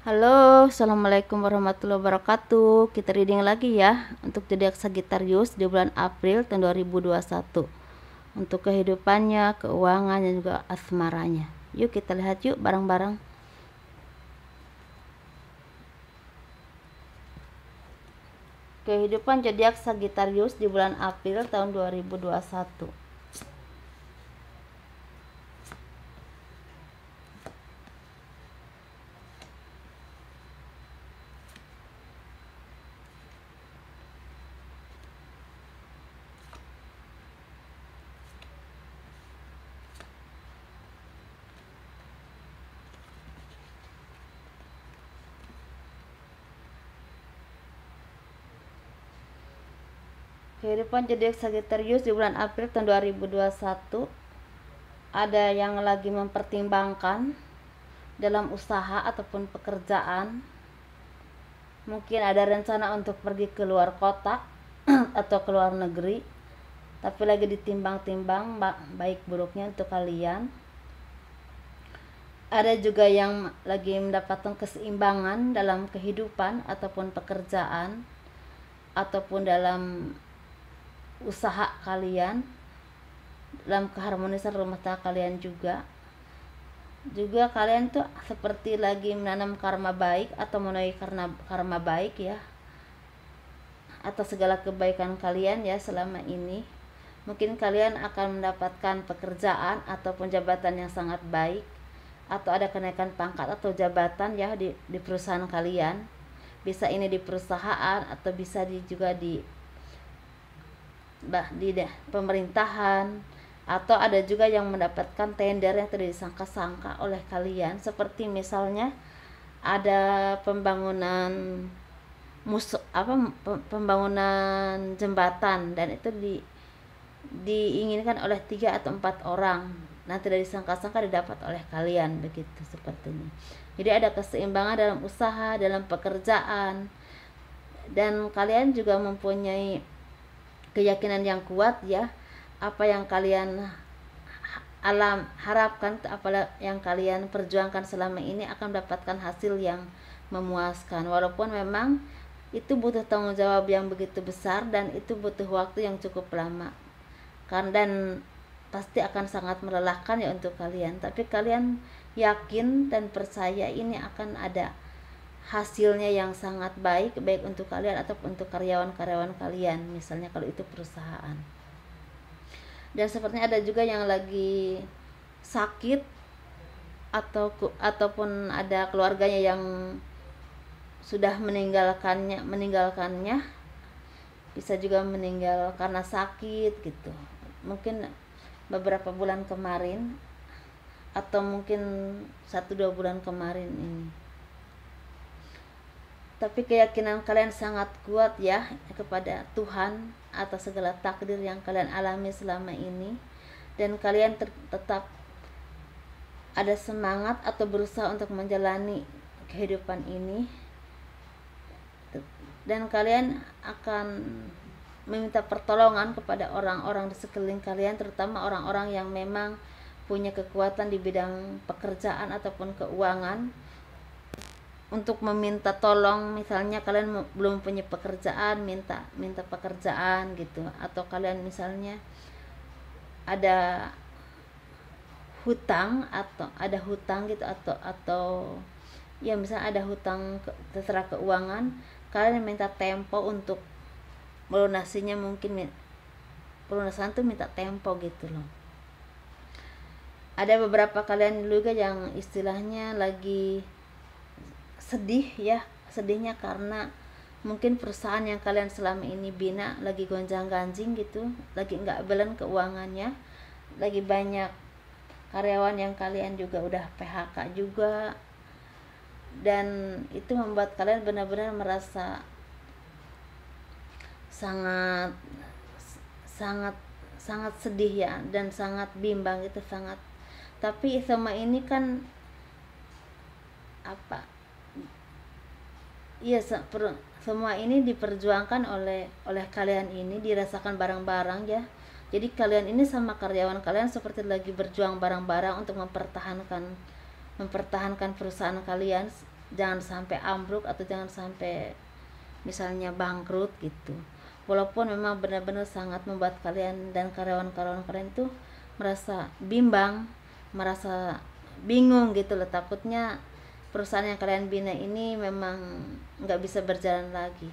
Halo, assalamualaikum warahmatullahi wabarakatuh. Kita reading lagi ya untuk zodiak Sagittarius di bulan April tahun 2021 untuk kehidupannya, keuangan dan juga asmaranya. Yuk kita lihat yuk bareng-bareng. Kehidupan zodiak Sagittarius di bulan April tahun 2021. Kehidupan zodiak Sagittarius di bulan April tahun 2021. Ada yang lagi mempertimbangkan dalam usaha ataupun pekerjaan. Mungkin ada rencana untuk pergi ke luar kota atau ke luar negeri, tapi lagi ditimbang-timbang baik buruknya untuk kalian. Ada juga yang lagi mendapatkan keseimbangan dalam kehidupan ataupun pekerjaan ataupun dalam usaha kalian, dalam keharmonisan rumah tangga kalian juga kalian tuh seperti lagi menanam karma baik atau menuai karma baik ya, atas segala kebaikan kalian ya selama ini. Mungkin kalian akan mendapatkan pekerjaan ataupun jabatan yang sangat baik, atau ada kenaikan pangkat atau jabatan ya di perusahaan kalian. Bisa ini di perusahaan atau bisa juga di pemerintahan, atau ada juga yang mendapatkan tender yang tidak disangka-sangka oleh kalian, seperti misalnya ada pembangunan pembangunan jembatan dan itu diinginkan oleh 3 atau 4 orang. Nah, tidak disangka-sangka didapat oleh kalian, begitu sepertinya. Jadi ada keseimbangan dalam usaha, dalam pekerjaan, dan kalian juga mempunyai keyakinan yang kuat ya, apa yang kalian harapkan, apa yang kalian perjuangkan selama ini akan mendapatkan hasil yang memuaskan, walaupun memang itu butuh tanggung jawab yang begitu besar dan itu butuh waktu yang cukup lama dan pasti akan sangat melelahkan ya untuk kalian. Tapi kalian yakin dan percaya ini akan ada hasilnya yang sangat baik untuk kalian ataupun untuk karyawan-karyawan kalian, misalnya kalau itu perusahaan. Dan sepertinya ada juga yang lagi sakit ataupun ada keluarganya yang sudah meninggalkannya, bisa juga meninggal karena sakit gitu, mungkin beberapa bulan kemarin atau mungkin 1-2 bulan kemarin ini. Tapi keyakinan kalian sangat kuat ya kepada Tuhan atas segala takdir yang kalian alami selama ini, dan kalian tetap ada semangat atau berusaha untuk menjalani kehidupan ini, dan kalian akan meminta pertolongan kepada orang-orang di sekeliling kalian, terutama orang-orang yang memang punya kekuatan di bidang pekerjaan ataupun keuangan, untuk meminta tolong. Misalnya kalian belum punya pekerjaan, minta pekerjaan gitu, atau kalian misalnya ada hutang gitu, atau ya misalnya ada hutang terserah keuangan, kalian minta tempo untuk melunasinya. Mungkin pelunasan tuh minta tempo gitu loh. Ada beberapa kalian juga yang istilahnya lagi sedih ya, sedihnya karena mungkin perusahaan yang kalian selama ini bina lagi gonjang-ganjing gitu, lagi nggak balance keuangannya, lagi banyak karyawan yang kalian juga udah PHK juga, dan itu membuat kalian benar-benar merasa sangat sedih ya, dan sangat bimbang gitu, sangat. Tapi semua ini kan semua ini diperjuangkan oleh kalian, ini dirasakan bareng-bareng ya. Jadi kalian ini sama karyawan kalian seperti lagi berjuang bareng-bareng untuk mempertahankan perusahaan kalian jangan sampai ambruk atau jangan sampai misalnya bangkrut gitu. Walaupun memang benar-benar sangat membuat kalian dan karyawan-karyawan kalian itu merasa bimbang, merasa bingung gitu loh, takutnya perusahaan yang kalian bina ini memang nggak bisa berjalan lagi.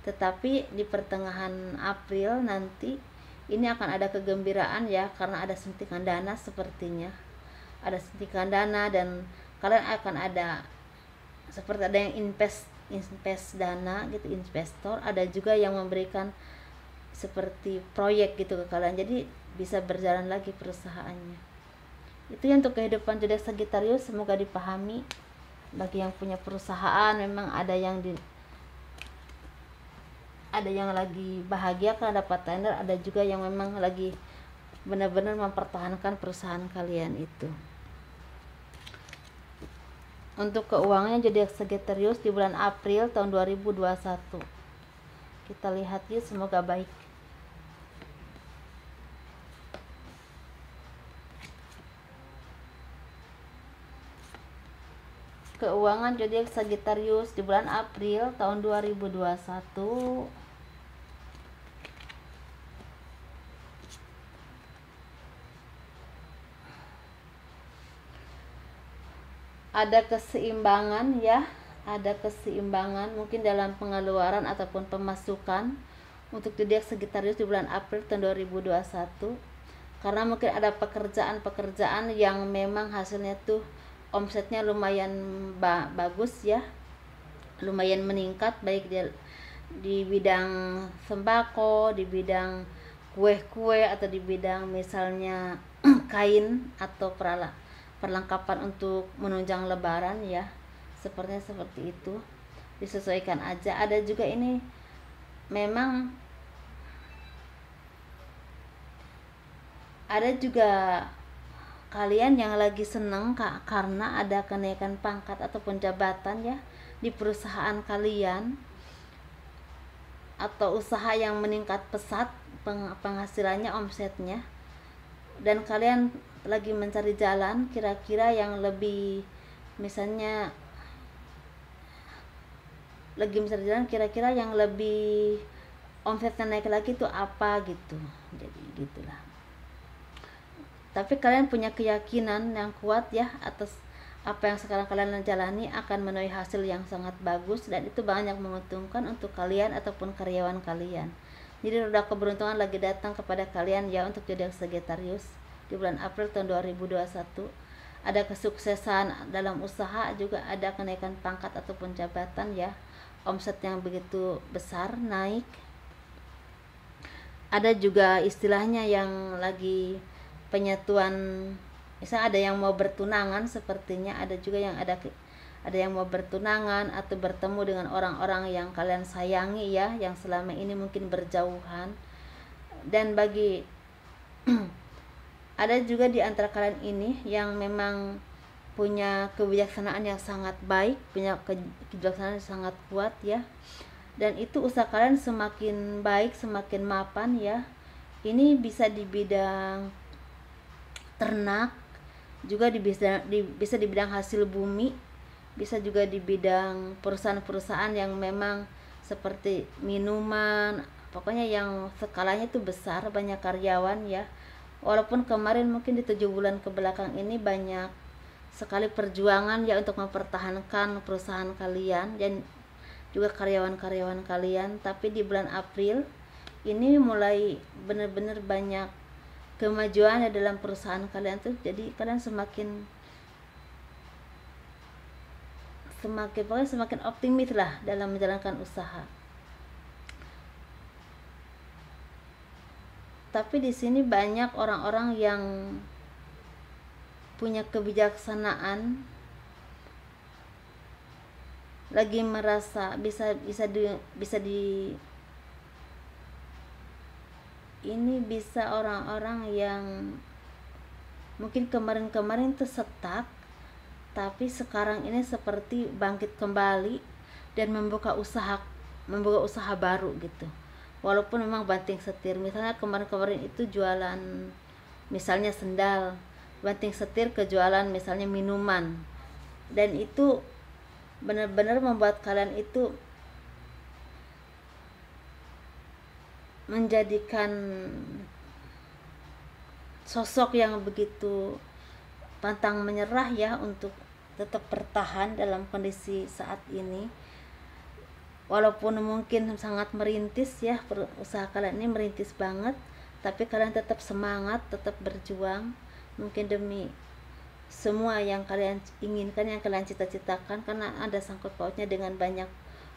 Tetapi di pertengahan April nanti ini akan ada kegembiraan ya, karena ada suntikan dana sepertinya. Ada suntikan dana dan kalian akan ada seperti ada yang invest dana gitu, investor, ada juga yang memberikan seperti proyek gitu ke kalian, jadi bisa berjalan lagi perusahaannya. Itu yang untuk kehidupan zodiak Sagittarius, semoga dipahami. Bagi yang punya perusahaan memang ada yang lagi bahagia karena dapat tender, ada juga yang memang lagi benar-benar mempertahankan perusahaan kalian itu. Untuk keuangannya zodiak Sagittarius di bulan April tahun 2021, kita lihat yuk, semoga baik. Keuangan zodiak Sagittarius di bulan April tahun 2021. Ada keseimbangan ya, ada keseimbangan mungkin dalam pengeluaran ataupun pemasukan untuk zodiak Sagittarius di bulan April tahun 2021. Karena mungkin ada pekerjaan-pekerjaan yang memang hasilnya tuh omsetnya lumayan bagus ya, lumayan meningkat, baik di bidang sembako, di bidang kue-kue, atau di bidang misalnya kain atau perlengkapan untuk menunjang lebaran ya, sepertinya seperti itu. Disesuaikan aja. Ada juga ini memang ada juga kalian yang lagi seneng karena ada kenaikan pangkat ataupun jabatan ya di perusahaan kalian, atau usaha yang meningkat pesat penghasilannya, omsetnya, dan kalian lagi mencari jalan kira-kira yang lebih, misalnya lagi mencari jalan kira-kira yang lebih omsetnya naik lagi itu apa gitu. Jadi gitulah. Tapi kalian punya keyakinan yang kuat ya atas apa yang sekarang kalian jalani akan menuai hasil yang sangat bagus, dan itu banyak menguntungkan untuk kalian ataupun karyawan kalian. Jadi roda keberuntungan lagi datang kepada kalian ya untuk zodiak Sagittarius di bulan April tahun 2021. Ada kesuksesan dalam usaha, juga ada kenaikan pangkat ataupun jabatan ya, omset yang begitu besar naik. Ada juga istilahnya yang lagi penyatuan, misalnya ada yang mau bertunangan, sepertinya ada juga yang ada yang mau bertunangan atau bertemu dengan orang-orang yang kalian sayangi ya, yang selama ini mungkin berjauhan. Dan bagi ada juga di antara kalian ini yang memang punya kebijaksanaan yang sangat baik, punya kebijaksanaan yang sangat kuat ya, dan itu usaha kalian semakin baik, semakin mapan ya. Ini bisa di bidang ternak, juga bisa di bidang hasil bumi, bisa juga di bidang perusahaan-perusahaan yang memang seperti minuman, pokoknya yang skalanya itu besar, banyak karyawan ya. Walaupun kemarin mungkin di 7 bulan ke belakang ini banyak sekali perjuangan ya untuk mempertahankan perusahaan kalian dan juga karyawan-karyawan kalian, tapi di bulan April ini mulai benar-benar banyak kemajuan ya dalam perusahaan kalian tuh. Jadi kalian semakin optimis lah dalam menjalankan usaha. Tapi di sini banyak orang-orang yang punya kebijaksanaan, lagi merasa bisa orang-orang yang mungkin kemarin tuh stuck, tapi sekarang ini seperti bangkit kembali dan membuka usaha baru gitu. Walaupun memang banting setir, misalnya kemarin itu jualan misalnya sendal, banting setir ke jualan misalnya minuman, dan itu benar-benar membuat kalian itu menjadikan sosok yang begitu pantang menyerah ya untuk tetap bertahan dalam kondisi saat ini. Walaupun mungkin sangat merintis ya, usaha kalian ini merintis banget, tapi kalian tetap semangat, tetap berjuang, mungkin demi semua yang kalian inginkan, yang kalian cita-citakan, karena ada sangkut pautnya dengan banyak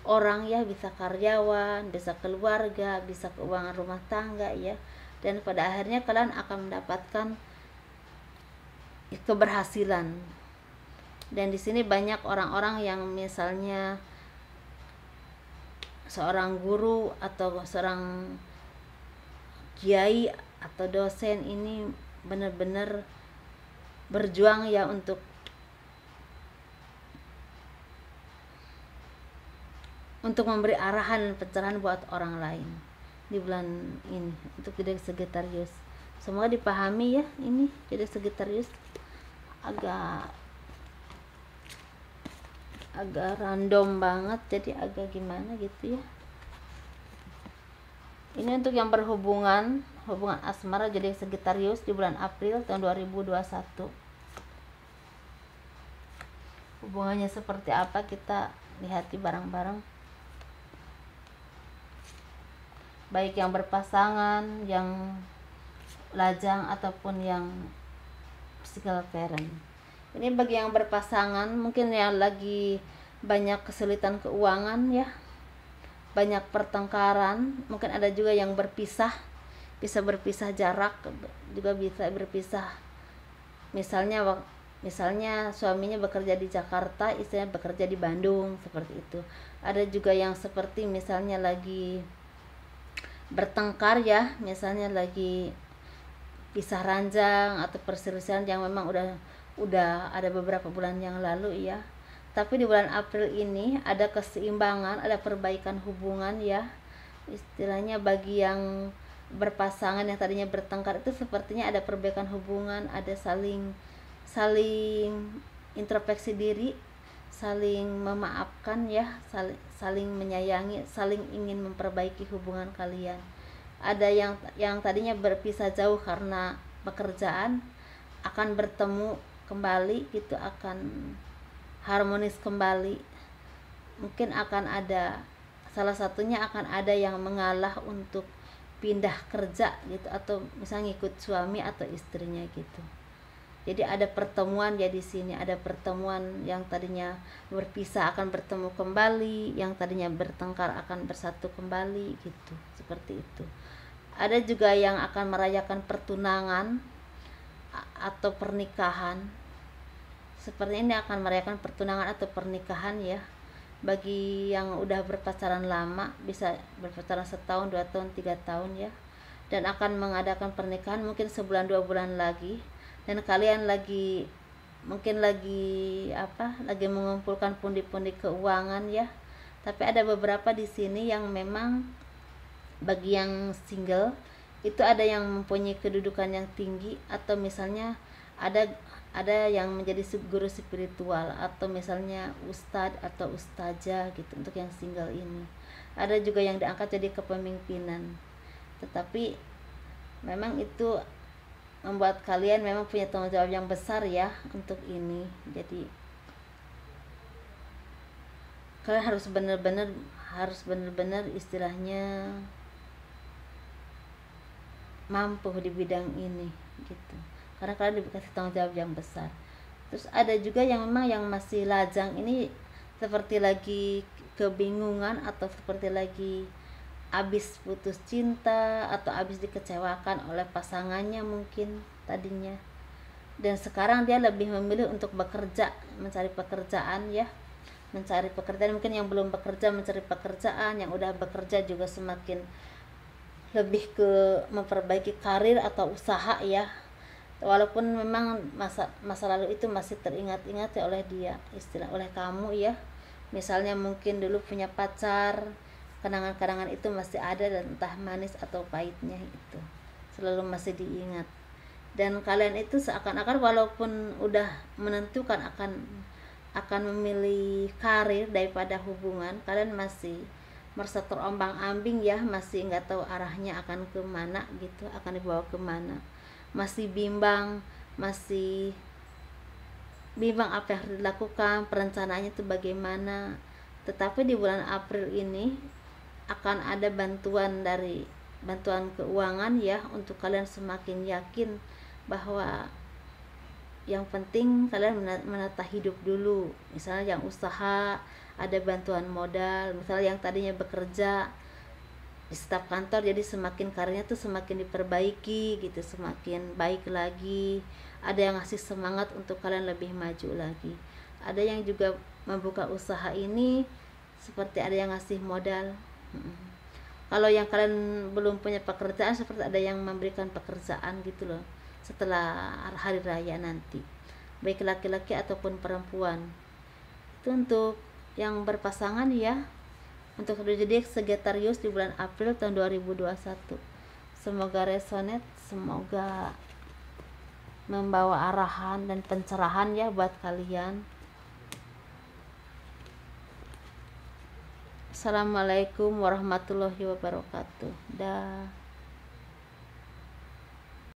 orang ya, bisa karyawan, bisa keluarga, bisa keuangan rumah tangga ya, dan pada akhirnya kalian akan mendapatkan keberhasilan. Dan di sini banyak orang-orang yang misalnya seorang guru atau seorang kiai atau dosen ini benar-benar berjuang ya untuk memberi arahan dan pencerahan buat orang lain di bulan ini untuk jadi Sagittarius. Semoga dipahami ya, ini jadi Sagittarius agak random banget, jadi agak gimana gitu ya. Ini untuk yang berhubungan asmara jadi Sagittarius di bulan April tahun 2021. Hubungannya seperti apa, kita lihat bareng-bareng. Baik yang berpasangan, yang lajang ataupun yang single parent. Ini bagi yang berpasangan mungkin yang lagi banyak kesulitan keuangan ya, banyak pertengkaran, mungkin ada juga yang berpisah, bisa berpisah jarak, juga bisa berpisah misalnya suaminya bekerja di Jakarta, istrinya bekerja di Bandung, seperti itu. Ada juga yang seperti misalnya lagi bertengkar ya, misalnya lagi pisah ranjang atau perselisihan yang memang udah ada beberapa bulan yang lalu ya. Tapi di bulan April ini ada keseimbangan, ada perbaikan hubungan ya. Istilahnya bagi yang berpasangan yang tadinya bertengkar itu sepertinya ada perbaikan hubungan, ada saling introspeksi diri, saling memaafkan ya, saling menyayangi, saling ingin memperbaiki hubungan kalian. Ada yang tadinya berpisah jauh karena pekerjaan akan bertemu kembali gitu, akan harmonis kembali. Mungkin akan ada salah satunya akan ada yang mengalah untuk pindah kerja gitu, atau misalnya ngikut suami atau istrinya gitu. Jadi ada pertemuan ya di sini, ada pertemuan, yang tadinya berpisah akan bertemu kembali, yang tadinya bertengkar akan bersatu kembali gitu, seperti itu. Ada juga yang akan merayakan pertunangan atau pernikahan. Seperti ini akan merayakan pertunangan atau pernikahan ya. Bagi yang udah berpacaran lama, bisa berpacaran 1 tahun, 2 tahun, 3 tahun ya, dan akan mengadakan pernikahan mungkin 1 bulan 2 bulan lagi. Dan kalian lagi mengumpulkan pundi-pundi keuangan ya. Tapi ada beberapa di sini yang memang bagi yang single itu ada yang mempunyai kedudukan yang tinggi, atau misalnya ada yang menjadi guru spiritual, atau misalnya ustadz atau ustazah gitu untuk yang single ini. Ada juga yang diangkat jadi kepemimpinan. Tetapi memang itu membuat kalian memang punya tanggung jawab yang besar ya untuk ini. Jadi kalian harus benar-benar istilahnya mampu di bidang ini gitu, karena kalian dikasih tanggung jawab yang besar. Terus ada juga yang memang yang masih lajang ini seperti lagi kebingungan, atau seperti lagi habis putus cinta, atau habis dikecewakan oleh pasangannya mungkin tadinya, dan sekarang dia lebih memilih untuk bekerja, mencari pekerjaan ya, mencari pekerjaan. Mungkin yang belum bekerja mencari pekerjaan, yang udah bekerja juga semakin lebih ke memperbaiki karir atau usaha ya, walaupun memang masa lalu itu masih teringat-ingat ya oleh dia, oleh kamu ya. Misalnya mungkin dulu punya pacar, kenangan-kenangan itu masih ada, dan entah manis atau pahitnya itu selalu masih diingat. Dan kalian itu seakan-akan walaupun udah menentukan akan akan memilih karir daripada hubungan. Kalian masih merasa terombang-ambing ya, masih nggak tahu arahnya akan kemana gitu, akan dibawa kemana, masih bimbang apa yang harus dilakukan, perencanaannya itu bagaimana. Tetapi di bulan April ini akan ada bantuan keuangan ya, untuk kalian semakin yakin bahwa yang penting kalian menata hidup dulu. Misalnya yang usaha ada bantuan modal, misalnya yang tadinya bekerja di staf kantor, jadi semakin karirnya tuh semakin diperbaiki gitu, semakin baik lagi. Ada yang ngasih semangat untuk kalian lebih maju lagi. Ada yang juga membuka usaha ini seperti ada yang ngasih modal. Kalau yang kalian belum punya pekerjaan, seperti ada yang memberikan pekerjaan gitu loh setelah hari raya nanti, baik laki-laki ataupun perempuan. Itu untuk yang berpasangan ya, untuk zodiak Sagittarius di bulan April tahun 2021. Semoga resonate, semoga membawa arahan dan pencerahan ya buat kalian. Assalamualaikum warahmatullahi wabarakatuh. Dah.